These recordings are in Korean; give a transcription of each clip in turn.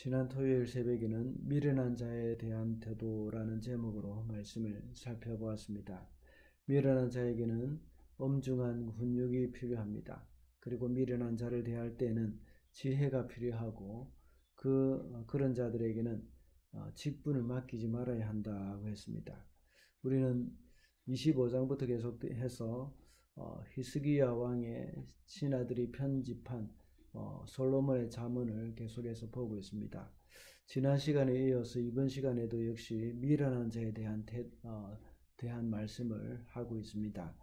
지난 토요일 새벽에는 미련한 자에 대한 태도라는 제목으로 말씀을 살펴보았습니다. 미련한 자에게는 엄중한 훈육이 필요합니다. 그리고 미련한 자를 대할 때는 지혜가 필요하고 그런 자들에게는 직분을 맡기지 말아야 한다고 했습니다. 우리는 25장부터 계속해서 히스기야 왕의 신하들이 편집한 솔로몬의 잠언을 계속해서 보고 있습니다. 지난 시간에 이어서 이번 시간에도 역시 미련한 자에 대한 말씀을 하고 있습니다.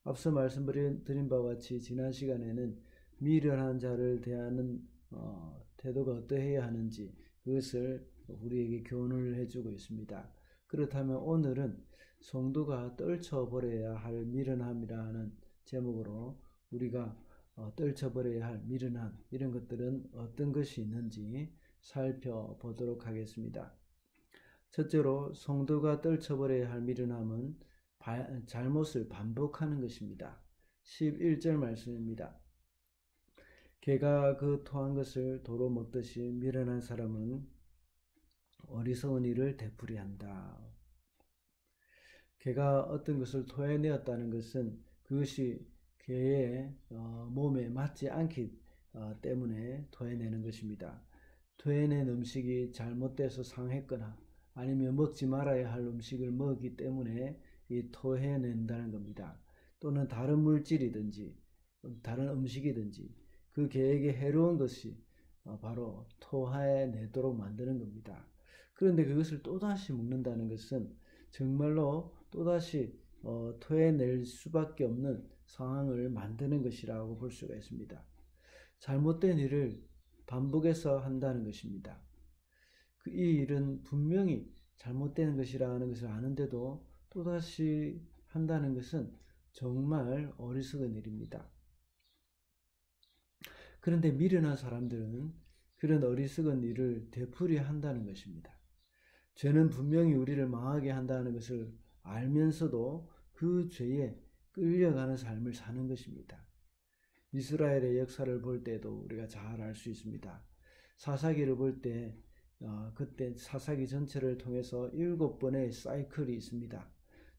앞서 말씀드린 바와 같이 지난 시간에는 미련한 자를 대하는 태도가 어떠해야 하는지 그것을 우리에게 교훈을 해주고 있습니다. 그렇다면 오늘은 성도가 떨쳐버려야 할 미련함이라는 제목으로 우리가 떨쳐버려야 할 미련함, 이런 것들은 어떤 것이 있는지 살펴보도록 하겠습니다. 첫째로 성도가 떨쳐버려야 할 미련함은 잘못을 반복하는 것입니다. 11절 말씀입니다. 개가 그 토한 것을 도로 먹듯이 미련한 사람은 어리석은 일을 되풀이한다. 개가 어떤 것을 토해내었다는 것은 그것이 개의 몸에 맞지 않기 때문에 토해내는 것입니다. 토해낸 음식이 잘못돼서 상했거나 아니면 먹지 말아야 할 음식을 먹기 때문에 토해낸다는 겁니다. 또는 다른 물질이든지 다른 음식이든지 그 개에게 해로운 것이 바로 토해내도록 만드는 겁니다. 그런데 그것을 또다시 먹는다는 것은 정말로 또다시 토해낼 수밖에 없는 상황을 만드는 것이라고 볼 수가 있습니다. 잘못된 일을 반복해서 한다는 것입니다. 이 일은 분명히 잘못된 것이라는 것을 아는데도 또다시 한다는 것은 정말 어리석은 일입니다. 그런데 미련한 사람들은 그런 어리석은 일을 되풀이한다는 것입니다. 죄는 분명히 우리를 망하게 한다는 것을 알면서도 그 죄에 끌려가는 삶을 사는 것입니다. 이스라엘의 역사를 볼 때도 우리가 잘 알 수 있습니다. 사사기를 볼 때 그때 사사기 전체를 통해서 7번의 사이클이 있습니다.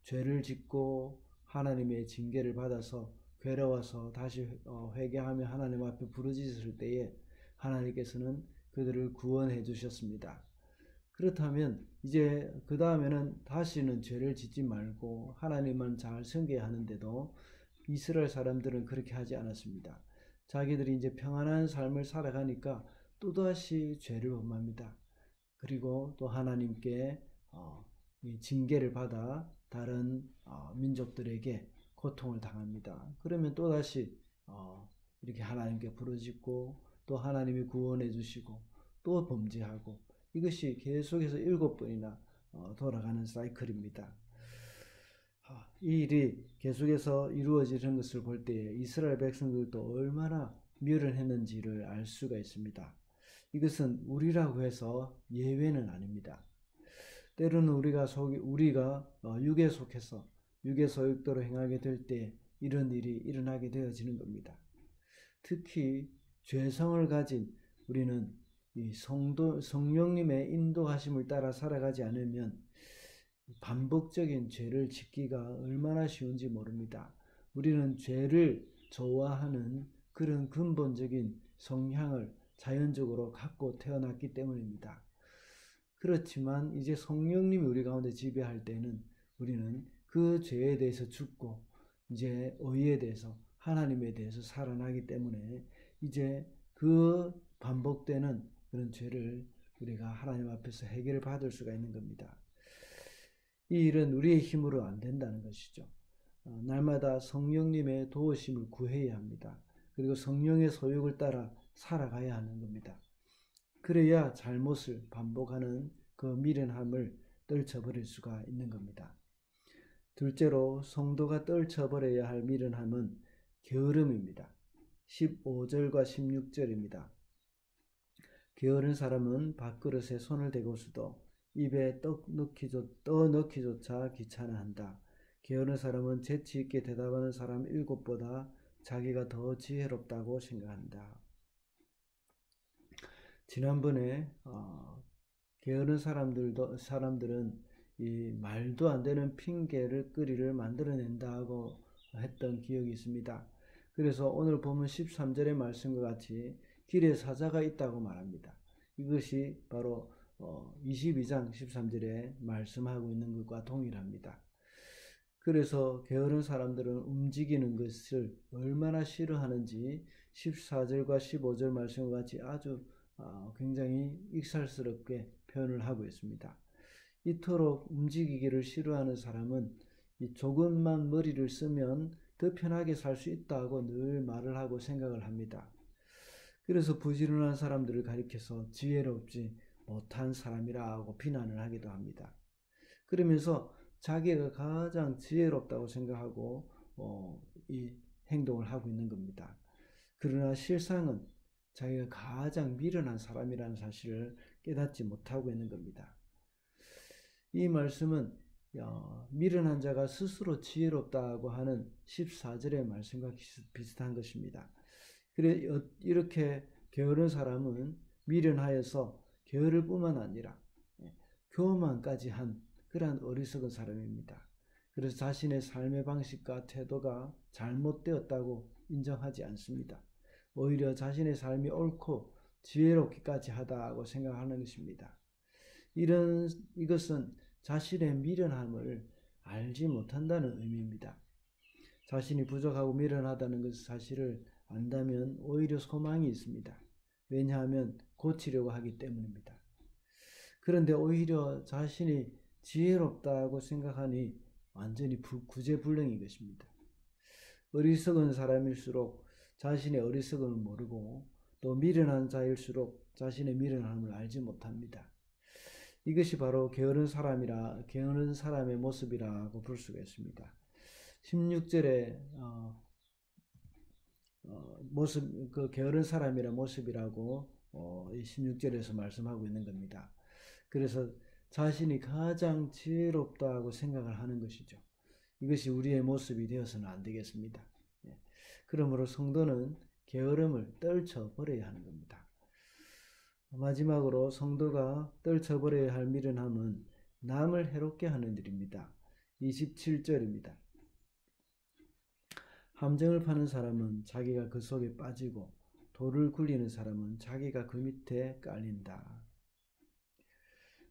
죄를 짓고 하나님의 징계를 받아서 괴로워서 다시 회개하며 하나님 앞에 부르짖을 때에 하나님께서는 그들을 구원해 주셨습니다. 그렇다면 이제 그 다음에는 다시는 죄를 짓지 말고 하나님만 잘 섬겨야 하는데도 이스라엘 사람들은 그렇게 하지 않았습니다. 자기들이 이제 평안한 삶을 살아가니까 또다시 죄를 범합니다. 그리고 또 하나님께 징계를 받아 다른 민족들에게 고통을 당합니다. 그러면 또다시 이렇게 하나님께 부르짖고 또 하나님이 구원해 주시고 또 범죄하고 이것이 계속해서 7번이나 돌아가는 사이클입니다. 이 일이 계속해서 이루어지는 것을 볼 때 이스라엘 백성들도 얼마나 미련했는지를 알 수가 있습니다. 이것은 우리라고 해서 예외는 아닙니다. 때로는 우리가 육에 속해서 육의 소욕대로 행하게 될 때 이런 일이 일어나게 되어지는 겁니다. 특히 죄성을 가진 우리는 이 성령님의 인도하심을 따라 살아가지 않으면 반복적인 죄를 짓기가 얼마나 쉬운지 모릅니다. 우리는 죄를 좋아하는 그런 근본적인 성향을 자연적으로 갖고 태어났기 때문입니다. 그렇지만 이제 성령님이 우리 가운데 지배할 때는 우리는 그 죄에 대해서 죽고 이제 의에 대해서 하나님에 대해서 살아나기 때문에 이제 그 반복되는 그런 죄를 우리가 하나님 앞에서 해결을 받을 수가 있는 겁니다. 이 일은 우리의 힘으로 안 된다는 것이죠. 날마다 성령님의 도우심을 구해야 합니다. 그리고 성령의 소욕을 따라 살아가야 하는 겁니다. 그래야 잘못을 반복하는 그 미련함을 떨쳐버릴 수가 있는 겁니다. 둘째로 성도가 떨쳐버려야 할 미련함은 게으름입니다. 15절과 16절입니다. 게으른 사람은 밥그릇에 손을 대고서도 입에 떠넣기조차 귀찮아한다. 게으른 사람은 재치 있게 대답하는 사람 7보다 자기가 더 지혜롭다고 생각한다. 지난번에 게으른 사람들은 이 말도 안 되는 핑계를 거리를 만들어낸다고 했던 기억이 있습니다. 그래서 오늘 보면 13절의 말씀과 같이 길에 사자가 있다고 말합니다. 이것이 바로 22장 13절에 말씀하고 있는 것과 동일합니다. 그래서 게으른 사람들은 움직이는 것을 얼마나 싫어하는지 14절과 15절 말씀과 같이 아주 굉장히 익살스럽게 표현을 하고 있습니다. 이토록 움직이기를 싫어하는 사람은 이 조금만 머리를 쓰면 더 편하게 살 수 있다고 늘 말을 하고 생각을 합니다. 그래서 부지런한 사람들을 가리켜서 지혜롭지 못한 사람이라고 비난을 하기도 합니다. 그러면서 자기가 가장 지혜롭다고 생각하고 이 행동을 하고 있는 겁니다. 그러나 실상은 자기가 가장 미련한 사람이라는 사실을 깨닫지 못하고 있는 겁니다. 이 말씀은 미련한 자가 스스로 지혜롭다고 하는 14절의 말씀과 비슷한 것입니다. 그래 이렇게 게으른 사람은 미련하여서 게으를 뿐만 아니라 교만까지 한 그러한 어리석은 사람입니다. 그래서 자신의 삶의 방식과 태도가 잘못되었다고 인정하지 않습니다. 오히려 자신의 삶이 옳고 지혜롭기까지 하다고 생각하는 것입니다. 이것은 자신의 미련함을 알지 못한다는 의미입니다. 자신이 부족하고 미련하다는 것 사실을 안다면 오히려 소망이 있습니다. 왜냐하면 고치려고 하기 때문입니다. 그런데 오히려 자신이 지혜롭다고 생각하니 완전히 구제불능인 것입니다. 어리석은 사람일수록 자신의 어리석음을 모르고 또 미련한 자일수록 자신의 미련함을 알지 못합니다. 이것이 바로 게으른 사람의 모습이라고 볼 수가 있습니다. 16절에 게으른 사람이라 모습이라고 16절에서 말씀하고 있는 겁니다. 그래서 자신이 가장 지혜롭다고 생각을 하는 것이죠. 이것이 우리의 모습이 되어서는 안 되겠습니다. 그러므로 성도는 게으름을 떨쳐버려야 하는 겁니다. 마지막으로 성도가 떨쳐버려야 할 미련함은 남을 해롭게 하는 일입니다. 27절입니다. 함정을 파는 사람은 자기가 그 속에 빠지고 돌을 굴리는 사람은 자기가 그 밑에 깔린다.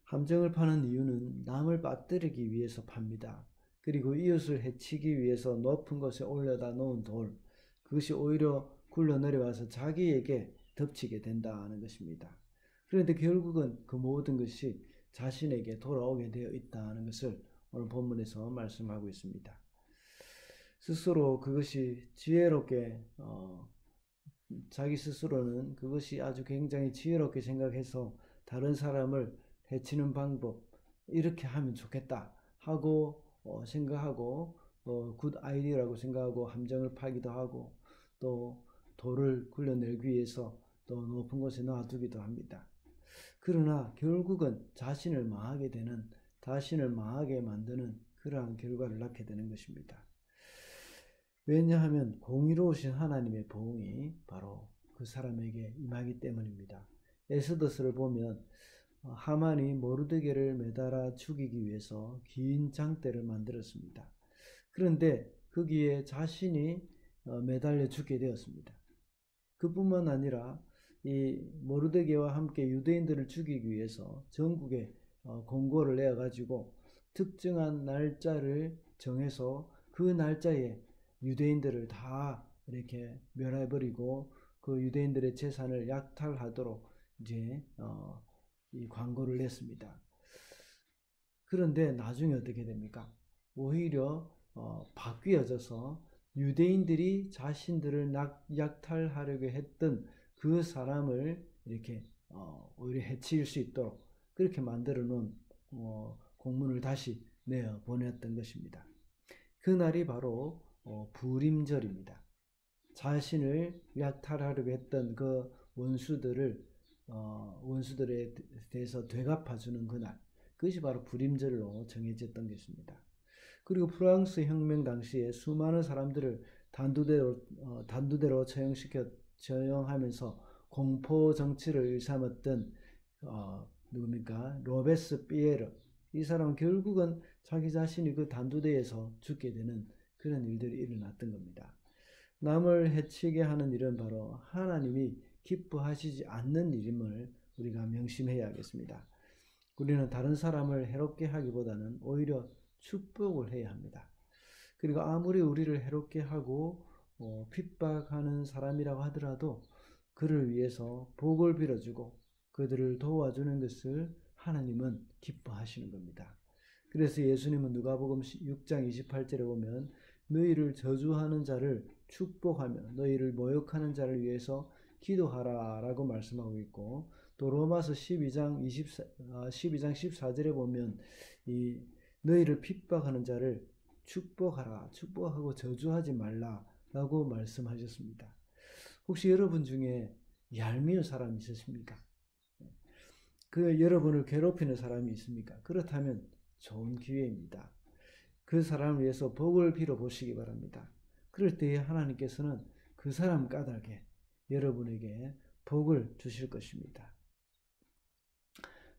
함정을 파는 이유는 남을 빠뜨리기 위해서 팝니다. 그리고 이웃을 해치기 위해서 높은 곳에 올려다 놓은 돌, 그것이 오히려 굴러 내려와서 자기에게 덮치게 된다는 것입니다. 그런데 결국은 그 모든 것이 자신에게 돌아오게 되어 있다는 것을 오늘 본문에서 말씀하고 있습니다. 스스로 그것이 지혜롭게 자기 스스로는 그것이 아주 굉장히 지혜롭게 생각해서 다른 사람을 해치는 방법 이렇게 하면 좋겠다 하고 생각하고 굿 아이디어라고 생각하고 함정을 파기도 하고 또 돌을 굴려내기 위해서 또 높은 곳에 놔두기도 합니다. 그러나 결국은 자신을 망하게 만드는 그러한 결과를 낳게 되는 것입니다. 왜냐하면 공의로우신 하나님의 보응이 바로 그 사람에게 임하기 때문입니다. 에스더서를 보면 하만이 모르드게를 매달아 죽이기 위해서 긴 장대를 만들었습니다. 그런데 거기에 자신이 매달려 죽게 되었습니다. 그뿐만 아니라 이 모르드게와 함께 유대인들을 죽이기 위해서 전국에 공고를 내어가지고 특정한 날짜를 정해서 그 날짜에 유대인들을 다 이렇게 멸해버리고 그 유대인들의 재산을 약탈하도록 이제 이 광고를 냈습니다. 그런데 나중에 어떻게 됩니까? 오히려 바뀌어져서 유대인들이 자신들을 약탈하려고 했던 그 사람을 이렇게 오히려 해칠 수 있도록 그렇게 만들어 놓은 공문을 다시 내어 보냈던 것입니다. 그날이 바로 부림절입니다. 자신을 약탈하려고 했던 그 원수들에 대해서 되갚아주는 그날, 그것이 바로 부림절로 정해졌던 것입니다. 그리고 프랑스 혁명 당시에 수많은 사람들을 단두대로 처형하면서 공포 정치를 일삼았던 누굽니까? 로베스피에르. 이 사람은 결국은 자기 자신이 그 단두대에서 죽게 되는 그런 일들이 일어났던 겁니다. 남을 해치게 하는 일은 바로 하나님이 기뻐하시지 않는 일임을 우리가 명심해야겠습니다. 우리는 다른 사람을 해롭게 하기보다는 오히려 축복을 해야 합니다. 그리고 아무리 우리를 해롭게 하고 핍박하는 사람이라고 하더라도 그를 위해서 복을 빌어주고 그들을 도와주는 것을 하나님은 기뻐하시는 겁니다. 그래서 예수님은 누가복음 6장 28절에 보면 너희를 저주하는 자를 축복하며 너희를 모욕하는 자를 위해서 기도하라 라고 말씀하고 있고, 또 로마서 12장 14절에 보면 이 너희를 핍박하는 자를 축복하라, 축복하고 저주하지 말라 라고 말씀하셨습니다. 혹시 여러분 중에 얄미운 사람이 있으십니까? 그 여러분을 괴롭히는 사람이 있습니까? 그렇다면 좋은 기회입니다. 그 사람을 위해서 복을 빌어 보시기 바랍니다. 그럴 때에 하나님께서는 그 사람 까닭에 여러분에게 복을 주실 것입니다.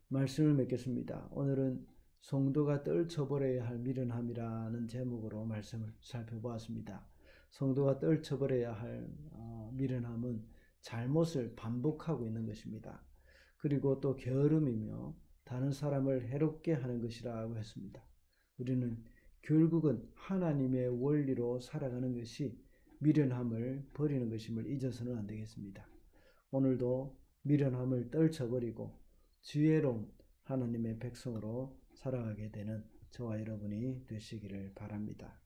말씀을 맺겠습니다. 오늘은 성도가 떨쳐버려야 할 미련함이라는 제목으로 말씀을 살펴보았습니다. 성도가 떨쳐버려야 할 미련함은 잘못을 반복하고 있는 것입니다. 그리고 또 게으름이며 다른 사람을 해롭게 하는 것이라고 했습니다. 우리는 결국은 하나님의 원리로 살아가는 것이 미련함을 버리는 것임을 잊어서는 안 되겠습니다. 오늘도 미련함을 떨쳐버리고 지혜로운 하나님의 백성으로 살아가게 되는 저와 여러분이 되시기를 바랍니다.